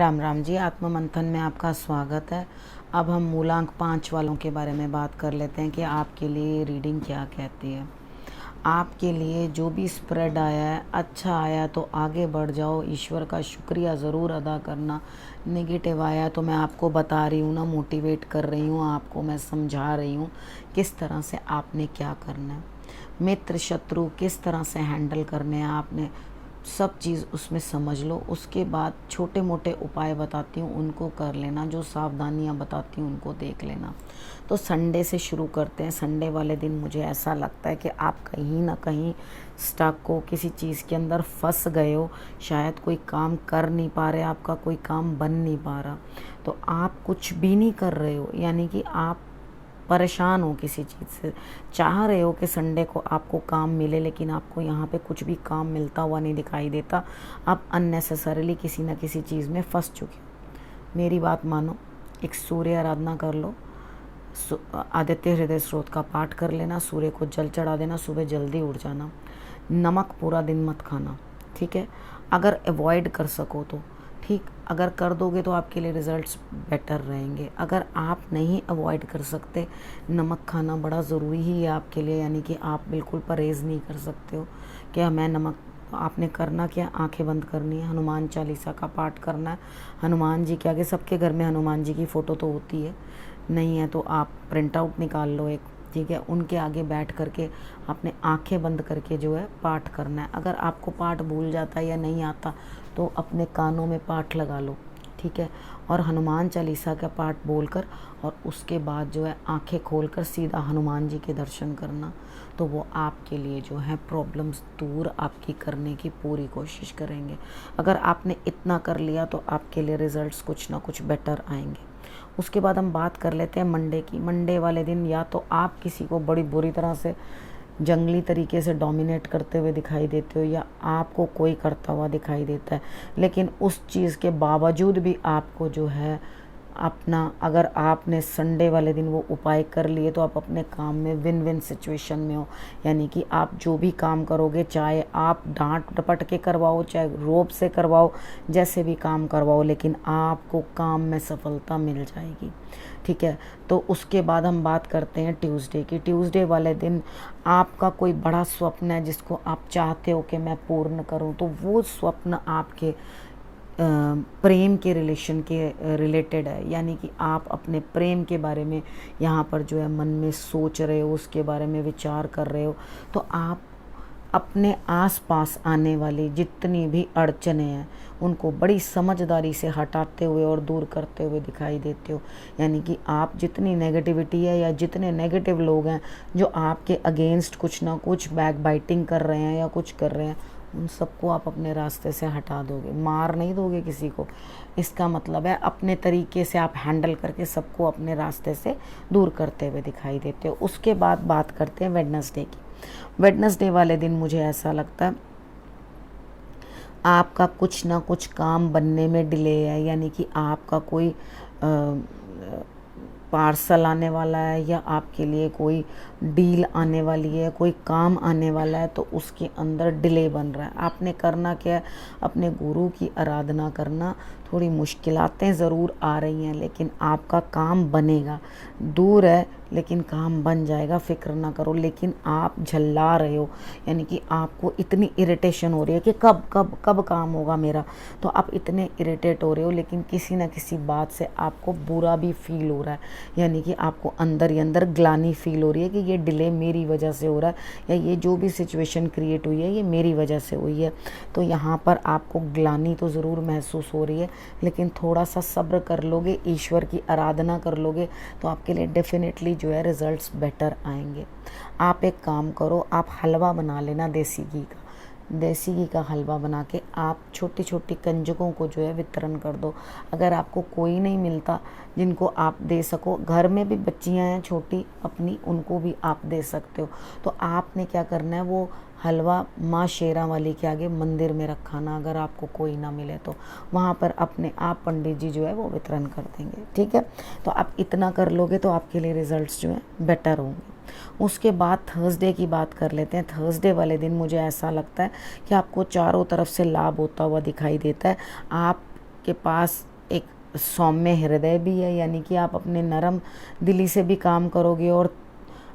राम राम जी। आत्म मंथन में आपका स्वागत है। अब हम मूलांक 5 वालों के बारे में बात कर लेते हैं कि आपके लिए रीडिंग क्या कहती है। आपके लिए जो भी स्प्रेड आया है, अच्छा आया तो आगे बढ़ जाओ, ईश्वर का शुक्रिया ज़रूर अदा करना। नेगेटिव आया तो मैं आपको बता रही हूँ ना, मोटिवेट कर रही हूँ, आपको मैं समझा रही हूँ किस तरह से आपने क्या करना है, मित्र शत्रु किस तरह से हैंडल करने हैं आपने, सब चीज़ उसमें समझ लो। उसके बाद छोटे मोटे उपाय बताती हूँ, उनको कर लेना। जो सावधानियाँ बताती हूँ उनको देख लेना। तो संडे से शुरू करते हैं। संडे वाले दिन मुझे ऐसा लगता है कि आप कहीं ना कहीं स्टक हो, किसी चीज़ के अंदर फंस गए हो, शायद कोई काम कर नहीं पा रहे, आपका कोई काम बन नहीं पा रहा, तो आप कुछ भी नहीं कर रहे हो, यानी कि आप परेशान हो किसी चीज़ से, चाह रहे हो कि संडे को आपको काम मिले, लेकिन आपको यहाँ पे कुछ भी काम मिलता हुआ नहीं दिखाई देता। आप अननेसेसरीली किसी न किसी चीज़ में फंस चुके हो। मेरी बात मानो, एक सूर्य आराधना कर लो, आदित्य हृदय स्रोत का पाठ कर लेना, सूर्य को जल चढ़ा देना, सुबह जल्दी उठ जाना, नमक पूरा दिन मत खाना, ठीक है। अगर अवॉइड कर सको तो ठीक, अगर कर दोगे तो आपके लिए रिज़ल्ट्स बेटर रहेंगे। अगर आप नहीं अवॉइड कर सकते, नमक खाना बड़ा ज़रूरी ही है आपके लिए, यानी कि आप बिल्कुल परहेज़ नहीं कर सकते हो कि मैं नमक, आपने करना क्या, आंखें बंद करनी है, हनुमान चालीसा का पाठ करना है, हनुमान जी के आगे, सबके घर में हनुमान जी की फ़ोटो तो होती है, नहीं है तो आप प्रिंट आउट निकाल लो एक, ठीक है। उनके आगे बैठ करके आपने आंखें बंद करके जो है पाठ करना है। अगर आपको पाठ भूल जाता है या नहीं आता तो अपने कानों में पाठ लगा लो, ठीक है, और हनुमान चालीसा का पाठ बोलकर और उसके बाद जो है आंखें खोलकर सीधा हनुमान जी के दर्शन करना, तो वो आपके लिए जो है प्रॉब्लम्स दूर आपकी करने की पूरी कोशिश करेंगे। अगर आपने इतना कर लिया तो आपके लिए रिज़ल्ट्स कुछ ना कुछ बेटर आएंगे। उसके बाद हम बात कर लेते हैं मंडे की। मंडे वाले दिन या तो आप किसी को बड़ी बुरी तरह से जंगली तरीके से डोमिनेट करते हुए दिखाई देते हो, या आपको कोई करता हुआ दिखाई देता है, लेकिन उस चीज़ के बावजूद भी आपको जो है अपना, अगर आपने संडे वाले दिन वो उपाय कर लिए तो आप अपने काम में विन विन सिचुएशन में हो। यानी कि आप जो भी काम करोगे, चाहे आप डांट डपट के करवाओ, चाहे रोब से करवाओ, जैसे भी काम करवाओ, लेकिन आपको काम में सफलता मिल जाएगी, ठीक है। तो उसके बाद हम बात करते हैं ट्यूसडे की। ट्यूसडे वाले दिन आपका कोई बड़ा स्वप्न है जिसको आप चाहते हो कि मैं पूर्ण करूं, तो वो स्वप्न आपके प्रेम के रिलेशन के रिलेटेड है, यानी कि आप अपने प्रेम के बारे में यहाँ पर जो है मन में सोच रहे हो, उसके बारे में विचार कर रहे हो। तो आप अपने आसपास आने वाली जितनी भी अड़चनें हैं उनको बड़ी समझदारी से हटाते हुए और दूर करते हुए दिखाई देते हो। यानी कि आप जितनी नेगेटिविटी है या जितने नेगेटिव लोग हैं जो आपके अगेंस्ट कुछ ना कुछ बैक बाइटिंग कर रहे हैं या कुछ कर रहे हैं, उन सबको आप अपने रास्ते से हटा दोगे, मार नहीं दोगे किसी को। इसका मतलब है अपने तरीके से आप हैंडल करके सबको अपने रास्ते से दूर करते हुए दिखाई देते हो। उसके बाद बात करते हैं वेडनेसडे की। वेडनेसडे वाले दिन मुझे ऐसा लगता है आपका कुछ ना कुछ काम बनने में डिले है, यानी कि आपका कोई पार्सल आने वाला है या आपके लिए कोई डील आने वाली है, कोई काम आने वाला है, तो उसके अंदर डिले बन रहा है। आपने करना क्या है, अपने गुरु की आराधना करना। थोड़ी मुश्किलातें ज़रूर आ रही हैं लेकिन आपका काम बनेगा, दूर है लेकिन काम बन जाएगा, फिक्र ना करो। लेकिन आप झल्ला रहे हो, यानी कि आपको इतनी इरिटेशन हो रही है कि कब कब कब काम होगा मेरा, तो आप इतने इरिटेट हो रहे हो, लेकिन किसी ना किसी बात से आपको बुरा भी फील हो रहा है, यानी कि आपको अंदर ही अंदर ग्लानि फील हो रही है कि ये डिले मेरी वजह से हो रहा है, या ये जो भी सिचुएशन क्रिएट हुई है ये मेरी वजह से हुई है। तो यहाँ पर आपको ग्लानि तो ज़रूर महसूस हो रही है, लेकिन थोड़ा सा सब्र कर लोगे, ईश्वर की आराधना कर लोगे, तो आपके लिए डेफिनेटली जो है रिज़ल्ट्स बेटर आएंगे। आप एक काम करो, आप हलवा बना लेना देसी घी का। देसी घी का हलवा बना के आप छोटी छोटी कंजकों को जो है वितरण कर दो। अगर आपको कोई नहीं मिलता जिनको आप दे सको, घर में भी बच्चियां हैं छोटी अपनी, उनको भी आप दे सकते हो। तो आपने क्या करना है, वो हलवा माँ शेरा वाली के आगे मंदिर में रखाना। अगर आपको कोई ना मिले तो वहाँ पर अपने आप पंडित जी जो है वो वितरण कर देंगे, ठीक है। तो आप इतना कर लोगे तो आपके लिए रिज़ल्ट्स जो है बेटर होंगे। उसके बाद थर्सडे की बात कर लेते हैं। थर्सडे वाले दिन मुझे ऐसा लगता है कि आपको चारों तरफ से लाभ होता हुआ दिखाई देता है। आप आपके पास एक सौम्य हृदय भी है, यानी कि आप अपने नरम दिली से भी काम करोगे और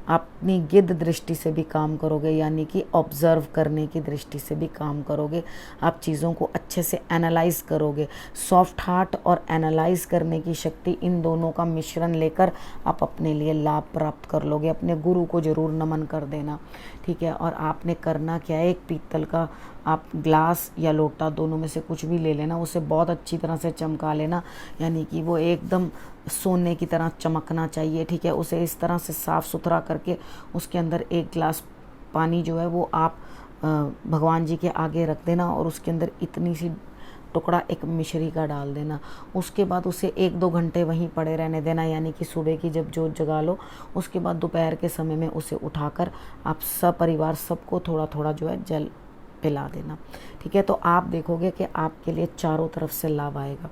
अपनी गिद्ध दृष्टि से भी काम करोगे, यानी कि ऑब्ज़र्व करने की दृष्टि से भी काम करोगे। आप चीज़ों को अच्छे से एनालाइज करोगे। सॉफ्ट हार्ट और एनालाइज करने की शक्ति, इन दोनों का मिश्रण लेकर आप अपने लिए लाभ प्राप्त कर लोगे। अपने गुरु को ज़रूर नमन कर देना, ठीक है। और आपने करना क्या है, एक पीतल का आप ग्लास या लोटा, दोनों में से कुछ भी ले लेना, उसे बहुत अच्छी तरह से चमका लेना, यानी कि वो एकदम सोने की तरह चमकना चाहिए, ठीक है। उसे इस तरह से साफ़ सुथरा करके उसके अंदर एक गिलास पानी जो है वो आप भगवान जी के आगे रख देना और उसके अंदर इतनी सी टुकड़ा एक मिश्री का डाल देना। उसके बाद उसे 1-2 घंटे वहीं पड़े रहने देना, यानी कि सुबह की जब जोत जगा लो उसके बाद दोपहर के समय में उसे उठाकर आप सपरिवार सबको थोड़ा थोड़ा जो है जल पिला देना, ठीक है। तो आप देखोगे कि आपके लिए चारों तरफ से लाभ आएगा।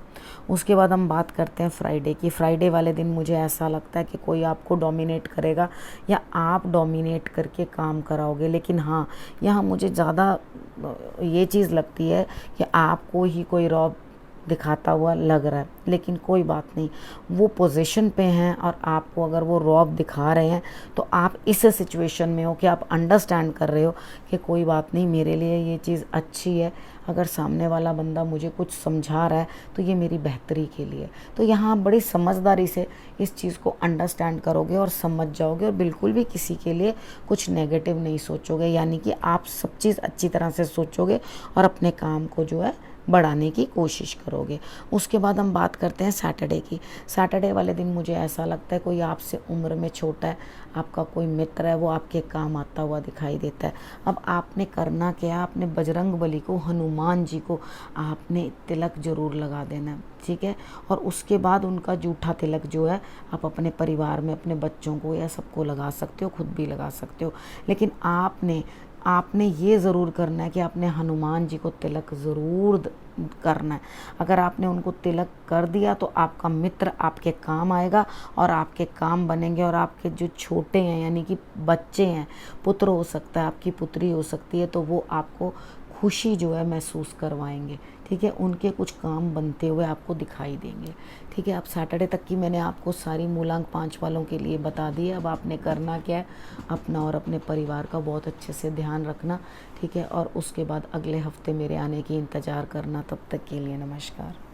उसके बाद हम बात करते हैं फ्राइडे की। फ्राइडे वाले दिन मुझे ऐसा लगता है कि कोई आपको डोमिनेट करेगा या आप डोमिनेट करके काम कराओगे, लेकिन हाँ, यहाँ मुझे ज़्यादा ये चीज़ लगती है कि आपको ही कोई रॉब दिखाता हुआ लग रहा है, लेकिन कोई बात नहीं, वो पोजीशन पे हैं और आपको अगर वो रौब दिखा रहे हैं तो आप इस सिचुएशन में हो कि आप अंडरस्टैंड कर रहे हो कि कोई बात नहीं, मेरे लिए ये चीज़ अच्छी है। अगर सामने वाला बंदा मुझे कुछ समझा रहा है तो ये मेरी बेहतरी के लिए। तो यहाँ आप बड़ी समझदारी से इस चीज़ को अंडरस्टैंड करोगे और समझ जाओगे और बिल्कुल भी किसी के लिए कुछ नेगेटिव नहीं सोचोगे, यानी कि आप सब चीज़ अच्छी तरह से सोचोगे और अपने काम को जो है बढ़ाने की कोशिश करोगे। उसके बाद हम बात करते हैं सैटरडे की। सैटरडे वाले दिन मुझे ऐसा लगता है कोई आपसे उम्र में छोटा है, आपका कोई मित्र है, वो आपके काम आता हुआ दिखाई देता है। अब आपने करना क्या, आपने बजरंग बली को, हनुमान जी को आपने तिलक ज़रूर लगा देना है, ठीक है। और उसके बाद उनका जूठा तिलक जो है आप अपने परिवार में अपने बच्चों को या सबको लगा सकते हो, खुद भी लगा सकते हो। लेकिन आपने ये ज़रूर करना है कि आपने हनुमान जी को तिलक ज़रूर करना है। अगर आपने उनको तिलक कर दिया तो आपका मित्र आपके काम आएगा और आपके काम बनेंगे, और आपके जो छोटे हैं यानी कि बच्चे हैं, पुत्र हो सकता है, आपकी पुत्री हो सकती है, तो वो आपको खुशी जो है महसूस करवाएंगे, ठीक है। उनके कुछ काम बनते हुए आपको दिखाई देंगे, ठीक है। अब सैटरडे तक की मैंने आपको सारी मूलांक 5 वालों के लिए बता दी है। अब आपने करना क्या है, अपना और अपने परिवार का बहुत अच्छे से ध्यान रखना, ठीक है। और उसके बाद अगले हफ्ते मेरे आने की इंतज़ार करना। तब तक के लिए नमस्कार।